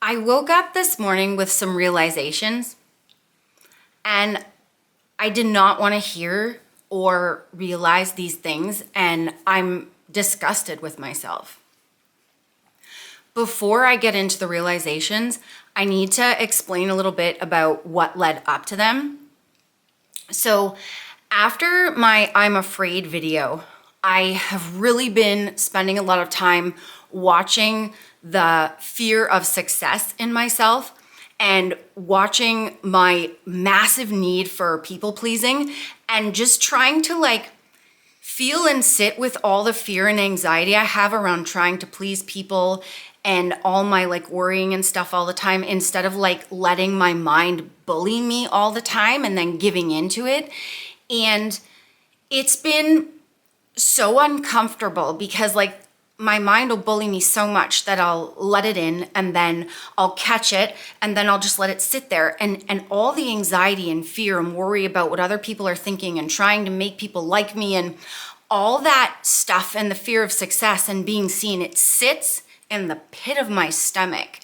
I woke up this morning with some realizations, and I did not want to hear or realize these things, and I'm disgusted with myself. Before I get into the realizations, I need to explain a little bit about what led up to them. So after my I'm afraid video, I have really been spending a lot of time watching the fear of success in myself and watching my massive need for people pleasing and just trying to feel and sit with all the fear and anxiety I have around trying to please people and all my worrying and stuff all the time, instead of letting my mind bully me all the time and then giving into it. And it's been so uncomfortable because my mind will bully me so much that I'll let it in, and then I'll catch it, and then I'll just let it sit there. And all the anxiety and fear and worry about what other people are thinking and trying to make people like me and all that stuff, and the fear of success and being seen, it sits in the pit of my stomach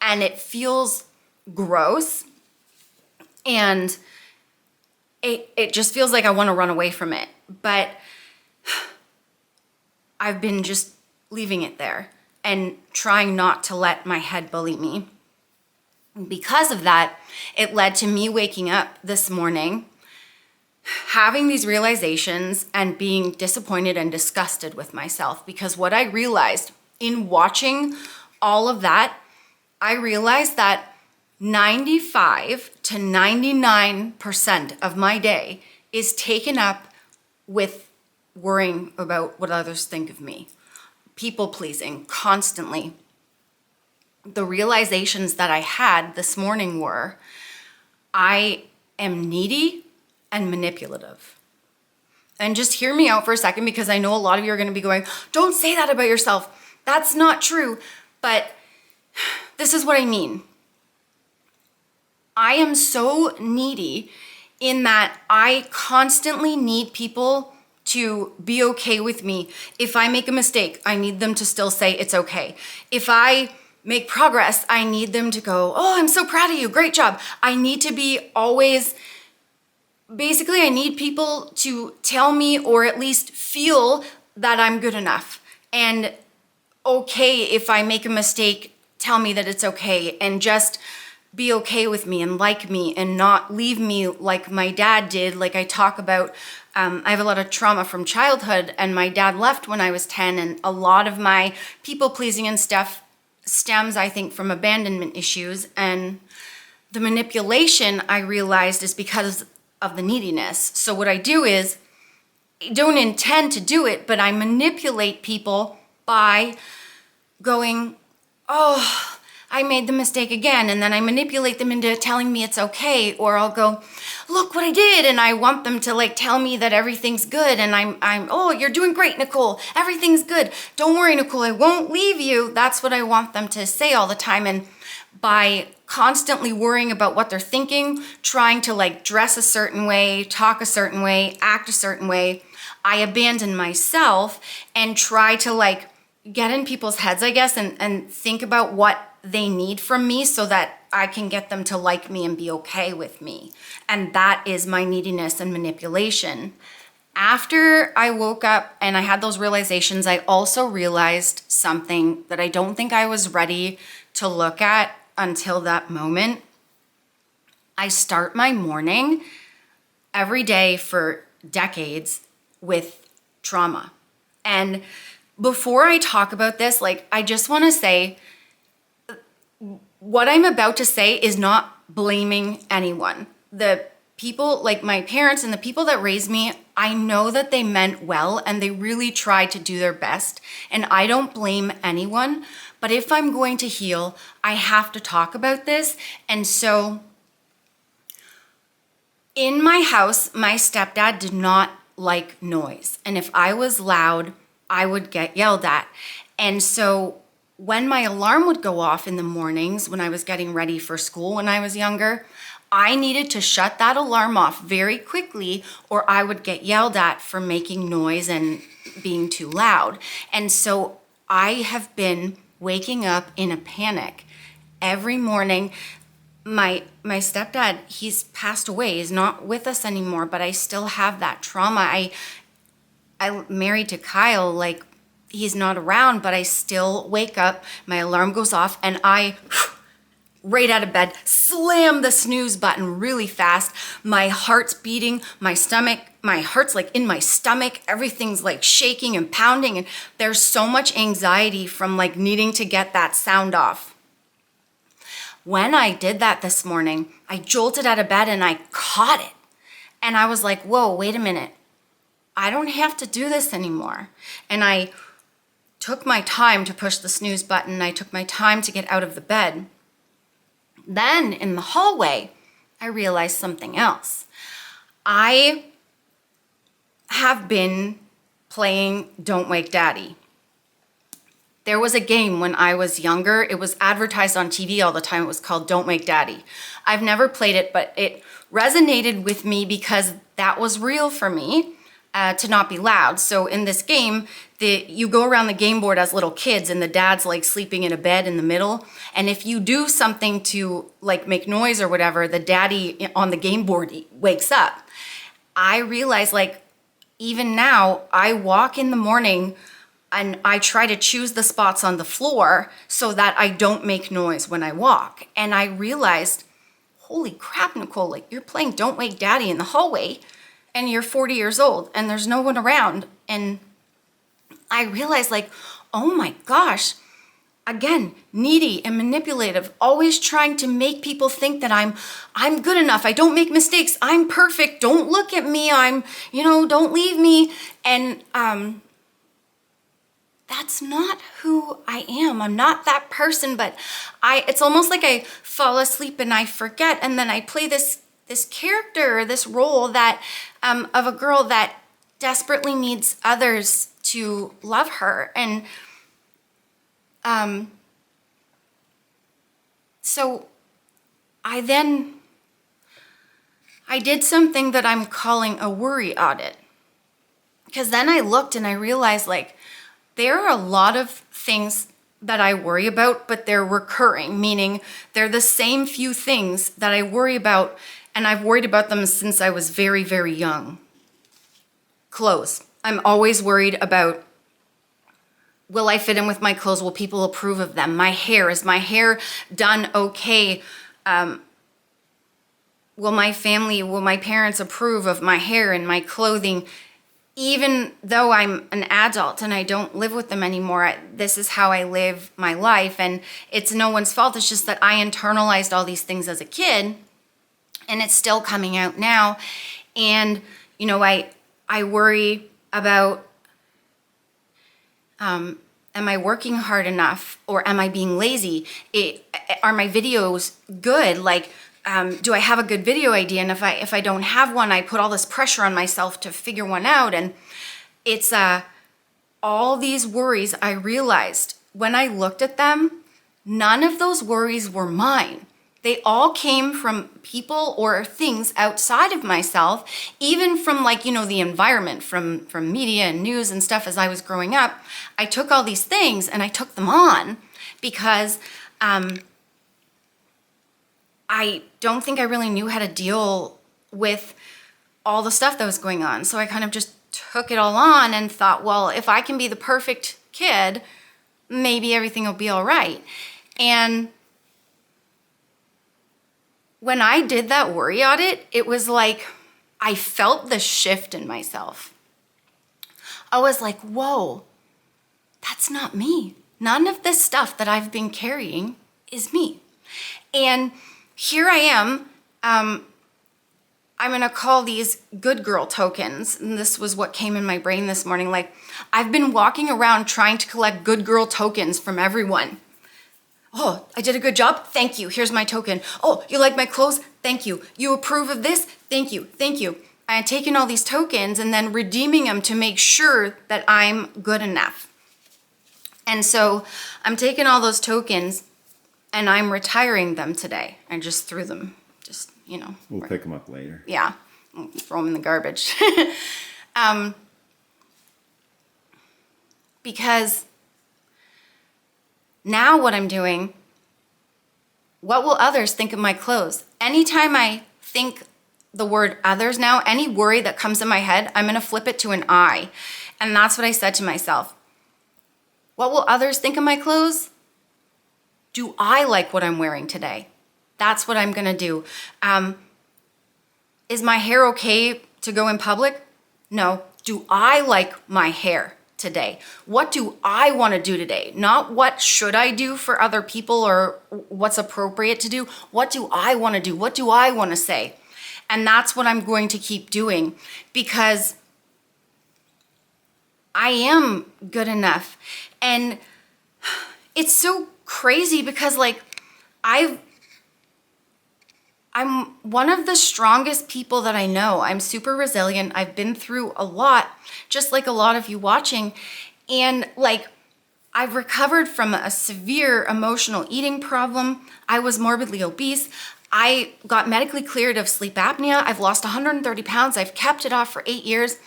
and it feels gross, and it just feels like I want to run away from it. But I've been just leaving it there and trying not to let my head bully me. Because of that, it led to me waking up this morning, having these realizations and being disappointed and disgusted with myself. Because what I realized in watching all of that, I realized that 95 to 99% of my day is taken up with worrying about what others think of me, people pleasing constantly. The realizations that I had this morning were, I am needy and manipulative. And just hear me out for a second, because I know a lot of you are going to be going, don't say that about yourself. That's not true. But this is what I mean. I am so needy in that I constantly need people to be okay with me. If I make a mistake, I need them to still say it's okay. If I make progress, I need them to go, oh, I'm so proud of you, great job. I need to be always, basically I need people to tell me or at least feel that I'm good enough. And okay, if I make a mistake, tell me that it's okay, and just be okay with me and like me and not leave me like my dad did. Like I talk about, I have a lot of trauma from childhood, and my dad left when I was 10, and a lot of my people pleasing and stuff stems, I think, from abandonment issues. And the manipulation, I realized, is because of the neediness. So what I do is, I don't intend to do it, but I manipulate people by going, oh, I made the mistake again, and then I manipulate them into telling me it's okay. Or I'll go, look what I did, and I want them to tell me that everything's good, and I'm oh, you're doing great, Nicole, everything's good, don't worry, Nicole, I won't leave you. That's what I want them to say all the time. And by constantly worrying about what they're thinking, trying to dress a certain way, talk a certain way, act a certain way, I abandon myself and try to get in people's heads, I guess, and think about what they need from me so that I can get them to like me and be okay with me. And that is my neediness and manipulation. After I woke up and I had those realizations, I also realized something that I don't think I was ready to look at until that moment. I start my morning every day for decades with trauma. And before I talk about this, I just want to say, what I'm about to say is not blaming anyone. The people, my parents and the people that raised me, I know that they meant well and they really tried to do their best, and I don't blame anyone. But if I'm going to heal, I have to talk about this. And so in my house, my stepdad did not like noise. And if I was loud, I would get yelled at. And so when my alarm would go off in the mornings when I was getting ready for school when I was younger, I needed to shut that alarm off very quickly, or I would get yelled at for making noise and being too loud. And so I have been waking up in a panic every morning. My stepdad, he's passed away. He's not with us anymore, but I still have that trauma. I married to Kyle, like he's not around, but I still wake up, my alarm goes off, and I right out of bed, slam the snooze button really fast. My heart's beating, my heart's like in my stomach. Everything's like shaking and pounding. And there's so much anxiety from like needing to get that sound off. When I did that this morning, I jolted out of bed and I caught it. And I was like, whoa, wait a minute. I don't have to do this anymore. And I took my time to push the snooze button. I took my time to get out of the bed. Then in the hallway, I realized something else. I have been playing Don't Wake Daddy. There was a game when I was younger. It was advertised on TV all the time. It was called Don't Wake Daddy. I've never played it, but it resonated with me because that was real for me. To not be loud. So in this game, you go around the game board as little kids and the dad's like sleeping in a bed in the middle. And if you do something to like make noise or whatever, the daddy on the game board wakes up. I realize like even now I walk in the morning and I try to choose the spots on the floor so that I don't make noise when I walk. And I realized, holy crap, Nicole, like you're playing Don't Wake Daddy in the hallway and you're 40 years old and there's no one around. And I realized like, oh my gosh, again, needy and manipulative, always trying to make people think that I'm good enough. I don't make mistakes. I'm perfect. Don't look at me. Don't leave me. And that's not who I am. I'm not that person, but it's almost like I fall asleep and I forget. And then I play this character, this role that of a girl that desperately needs others to love her. And so I did something that I'm calling a worry audit. Because then I looked and I realized like there are a lot of things that I worry about, but they're recurring, meaning they're the same few things that I worry about, and I've worried about them since I was very, very young. Clothes. I'm always worried about, will I fit in with my clothes? Will people approve of them? My hair, is my hair done okay? Will my parents approve of my hair and my clothing? Even though I'm an adult and I don't live with them anymore, this is how I live my life. And it's no one's fault. It's just that I internalized all these things as a kid and it's still coming out now. And, I worry about, am I working hard enough or am I being lazy? Are my videos good? Like, do I have a good video idea? And if I don't have one, I put all this pressure on myself to figure one out. And it's all these worries. I realized when I looked at them, none of those worries were mine. They all came from people or things outside of myself, even from the environment, from media and news and stuff as I was growing up. I took all these things and I took them on because I don't think I really knew how to deal with all the stuff that was going on. So I kind of just took it all on and thought, well, if I can be the perfect kid, maybe everything will be all right. And when I did that worry audit, it was like I felt the shift in myself. I was like, whoa, that's not me. None of this stuff that I've been carrying is me. And here I am. I'm going to call these good girl tokens. And this was what came in my brain this morning. Like, I've been walking around trying to collect good girl tokens from everyone. Oh, I did a good job? Thank you. Here's my token. Oh, you like my clothes? Thank you. You approve of this? Thank you. Thank you. I had taken all these tokens and then redeeming them to make sure that I'm good enough. And so I'm taking all those tokens and I'm retiring them today. I just threw them, We'll pick them up later. Yeah, I'll throw them in the garbage. Because now what I'm doing What will others think of my clothes? Anytime I think the word others now, any worry that comes in my head, I'm gonna flip it to an I. And that's what I said to myself. What will others think of my clothes? Do I like what I'm wearing today? That's what I'm gonna do. Is my hair okay to go in public? No. Do I like my hair today? What do I want to do today? Not what should I do for other people or what's appropriate to do. What do I want to do? What do I want to say? And that's what I'm going to keep doing because I am good enough. And it's so crazy because like I'm one of the strongest people that I know. I'm super resilient. I've been through a lot, just like a lot of you watching. And like, I've recovered from a severe emotional eating problem. I was morbidly obese. I got medically cleared of sleep apnea. I've lost 130 pounds. I've kept it off for 8 years.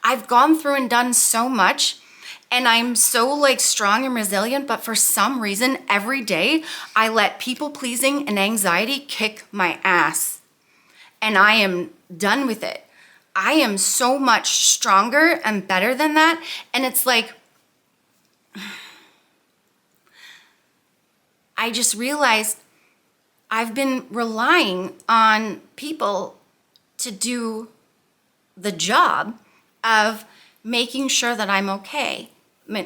I've gone through and done so much. And I'm so like strong and resilient, but for some reason, every day I let people pleasing and anxiety kick my ass. And I am done with it. I am so much stronger and better than that. And it's like, I just realized I've been relying on people to do the job of making sure that I'm okay.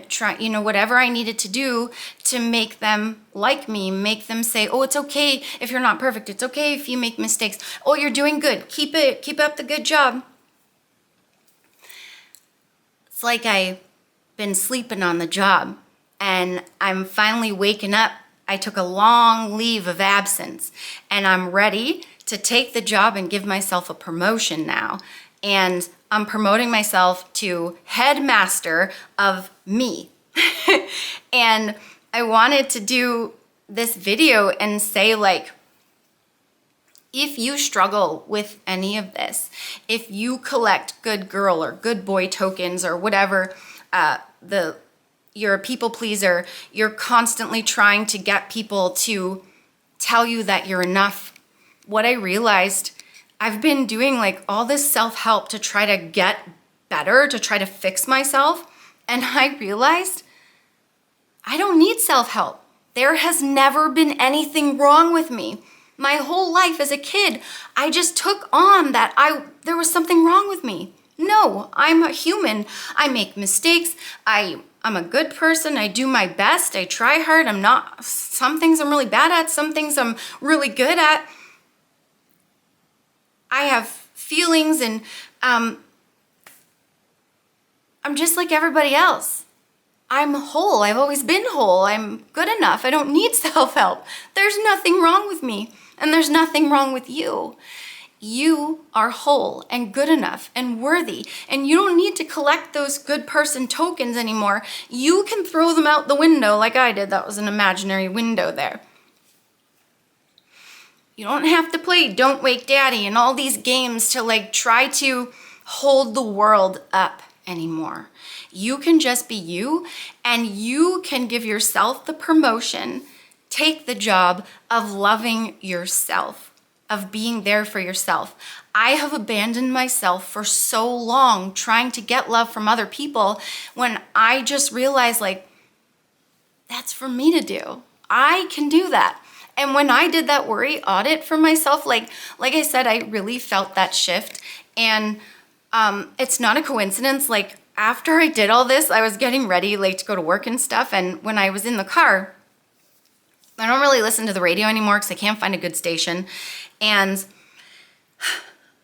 Try, whatever I needed to do to make them like me, make them say, oh, it's okay if you're not perfect. It's okay if you make mistakes. Oh, you're doing good. Keep up the good job. It's like I've been sleeping on the job and I'm finally waking up. I took a long leave of absence and I'm ready to take the job and give myself a promotion now. And I'm promoting myself to headmaster of me. And I wanted to do this video and say like, if you struggle with any of this, if you collect good girl or good boy tokens or whatever, you're a people pleaser, you're constantly trying to get people to tell you that you're enough. What I realized, I've been doing like all this self-help to try to get better, to try to fix myself. And I realized I don't need self-help. There has never been anything wrong with me. My whole life as a kid, I just took on that there was something wrong with me. No, I'm a human. I make mistakes. I'm a good person. I do my best. I try hard. Some things I'm really bad at. Some things I'm really good at. I have feelings and I'm just like everybody else. I'm whole. I've always been whole. I'm good enough. I don't need self-help. There's nothing wrong with me and there's nothing wrong with you. You are whole and good enough and worthy, and you don't need to collect those good person tokens anymore. You can throw them out the window like I did. That was an imaginary window there. You don't have to play Don't Wake Daddy and all these games to like try to hold the world up anymore. You can just be you, and you can give yourself the promotion, take the job of loving yourself, of being there for yourself. I have abandoned myself for so long trying to get love from other people when I just realized like, that's for me to do. I can do that. And when I did that worry audit for myself, like I said, I really felt that shift. And it's not a coincidence. Like after I did all this, I was getting ready like to go to work and stuff. And when I was in the car, I don't really listen to the radio anymore because I can't find a good station. And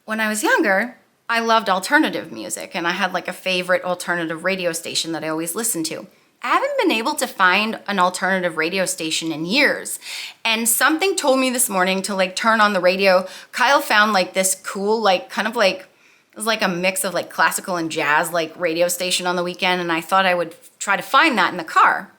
when I was younger, I loved alternative music. And I had like a favorite alternative radio station that I always listened to. I haven't been able to find an alternative radio station in years. And something told me this morning to like turn on the radio. Kyle found like this cool, like kind of like, it was like a mix of like classical and jazz like radio station on the weekend. And I thought I would try to find that in the car.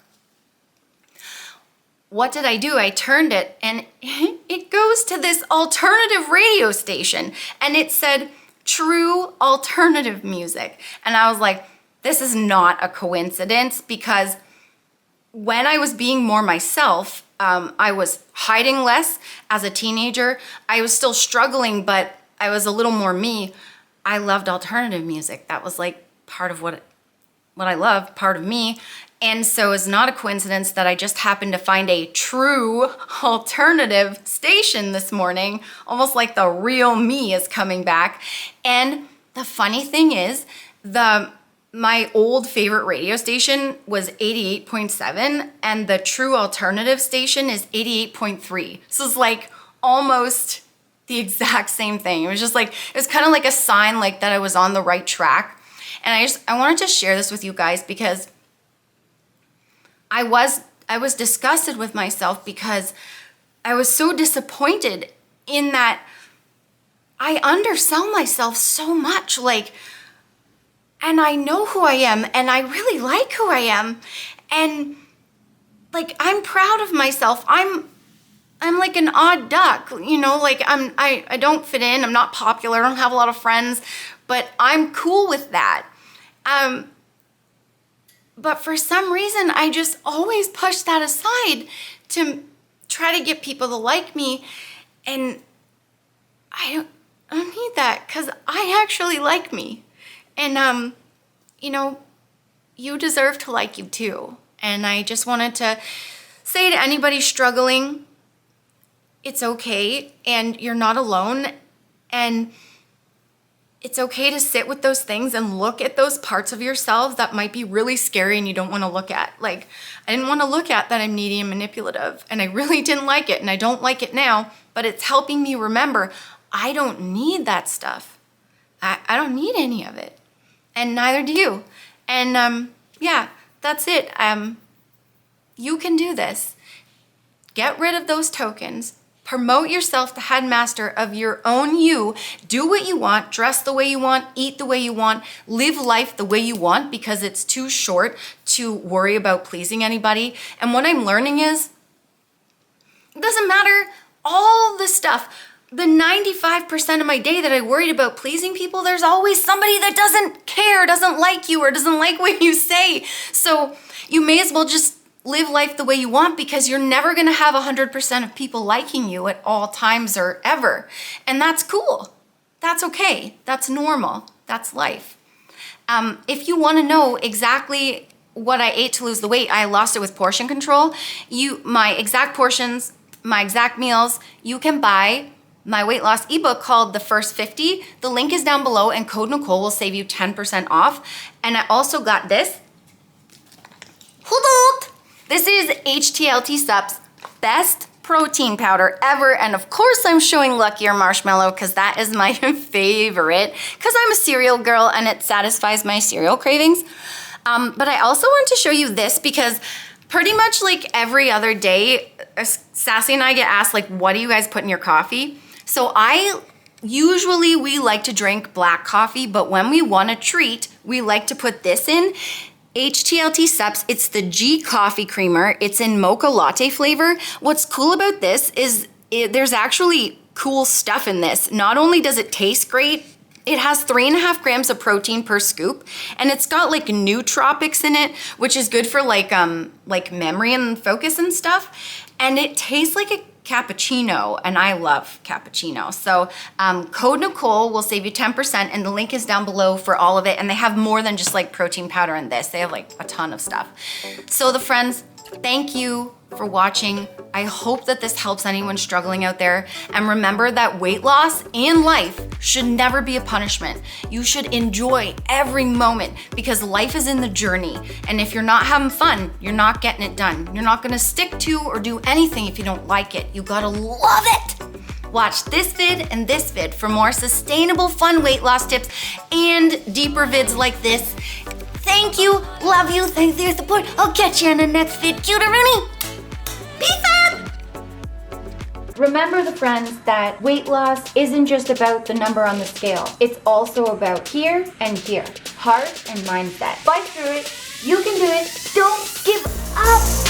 What did I do? I turned it and it goes to this alternative radio station. And it said true alternative music. And I was like, this is not a coincidence, because when I was being more myself, I was hiding less as a teenager. I was still struggling, but I was a little more me. I loved alternative music. That was like part of what I love, part of me. And so it's not a coincidence that I just happened to find a true alternative station this morning, almost like the real me is coming back. And the funny thing is, my old favorite radio station was 88.7 and the true alternative station is 88.3. So it's like almost the exact same thing. It was just like, it was kind of like a sign like that I was on the right track. And I wanted to share this with you guys because I was disgusted with myself because I was so disappointed in that I undersell myself so much, like, and I know who I am and I really like who I am. And like, I'm proud of myself. I'm like an odd duck, you know, like I don't fit in. I'm not popular. I don't have a lot of friends, but I'm cool with that. But for some reason, I just always push that aside to try to get people to like me. And I don't need that because I actually like me. And, you know, you deserve to like you too. And I just wanted to say to anybody struggling, it's okay and you're not alone. And it's okay to sit with those things and look at those parts of yourselves that might be really scary and you don't want to look at. Like, I didn't want to look at that I'm needy and manipulative, and I really didn't like it, and I don't like it now, but it's helping me remember I don't need that stuff. I don't need any of it, and neither do you. And yeah, that's it. You can do this. Get rid of those tokens. Promote yourself the headmaster of your own you. Do what you want, dress the way you want, eat the way you want, live life the way you want because it's too short to worry about pleasing anybody. And what I'm learning is, it doesn't matter all the stuff. The 95% of my day that I worried about pleasing people, there's always somebody that doesn't care, doesn't like you, or doesn't like what you say. So you may as well just live life the way you want because you're never gonna have 100% of people liking you at all times or ever. And that's cool. That's okay. That's normal. That's life. If you wanna know exactly what I ate to lose the weight, I lost it with portion control. My exact portions, my exact meals, you can buy my weight loss ebook called The First 50. The link is down below and code Nicole will save you 10% off. And I also got this. Hold on. This is HTLT Sup's best protein powder ever. And of course I'm showing Luckier Marshmallow because that is my favorite because I'm a cereal girl and it satisfies my cereal cravings. But I also want to show you this because pretty much like every other day, Sassy and I get asked like, what do you guys put in your coffee? So usually we like to drink black coffee, but when we want a treat, we like to put this in. HTLT Sup's, it's the G coffee creamer. It's in mocha latte flavor. What's cool about this is there's actually cool stuff in this. Not only does it taste great, it has 3.5 grams of protein per scoop, and it's got like nootropics in it, which is good for like memory and focus and stuff. And it tastes like a cappuccino, and I love cappuccino. So code Nicole will save you 10%, and the link is down below for all of it. And they have more than just like protein powder in this. They have like a ton of stuff. So the friends, thank you for watching. I hope that this helps anyone struggling out there. And remember that weight loss and life should never be a punishment. You should enjoy every moment because life is in the journey. And if you're not having fun, you're not getting it done. You're not gonna stick to or do anything if you don't like it. You gotta love it. Watch this vid and this vid for more sustainable, fun weight loss tips and deeper vids like this. Thank you, love you, thanks for your support. I'll catch you in the next vid. Cuter Rooney. Peace out! Remember the friends that weight loss isn't just about the number on the scale. It's also about here and here. Heart and mindset. Fight through it. You can do it. Don't give up.